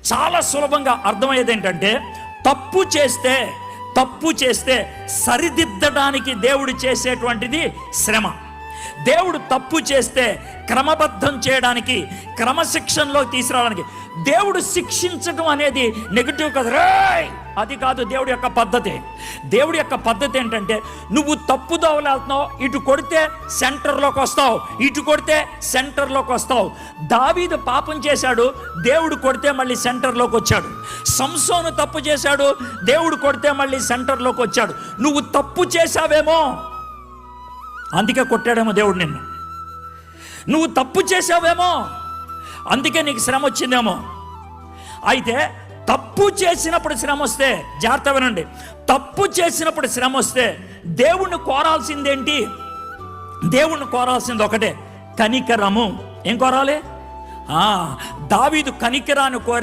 చాలా సులభంగా అర్థమయ్యేది ఏంటంటే, తప్పు చేస్తే సరిదిద్దడానికి దేవుడు చేసేటువంటిది శ్రమ. దేవుడు తప్పు చేస్తే క్రమబద్ధం చేయడానికి, క్రమశిక్షణలో తీసుకురావడానికి. దేవుడు శిక్షించడం అనేది నెగిటివ్ కదా, అది కాదు దేవుడి యొక్క పద్ధతి. దేవుడి యొక్క పద్ధతి ఏంటంటే, నువ్వు తప్పుదోవలో వెళ్తున్నావు, ఇటు కొడితే సెంటర్లోకి వస్తావు, ఇటు కొడితే సెంటర్లోకి వస్తావు. దావీదు పాపం చేశాడు, దేవుడు కొడితే మళ్ళీ సెంటర్లోకి వచ్చాడు. సంసోను తప్పు చేశాడు, దేవుడు కొడితే మళ్ళీ సెంటర్లోకి వచ్చాడు. నువ్వు తప్పు చేశావేమో, అందుకే కొట్టాడేమో దేవుడు నిన్ను. నువ్వు తప్పు చేసావేమో, అందుకే నీకు శ్రమ వచ్చిందేమో. అయితే తప్పు చేసినప్పుడు శ్రమ వస్తే, జాగ్రత్త వినండి, తప్పు చేసినప్పుడు శ్రమ వస్తే దేవుణ్ణి కోరాల్సిందేంటి? దేవుణ్ణి కోరాల్సింది ఒకటే, కనికరము. ఏం కోరాలి? దావీదు కనికరాన్ని కోరాడు.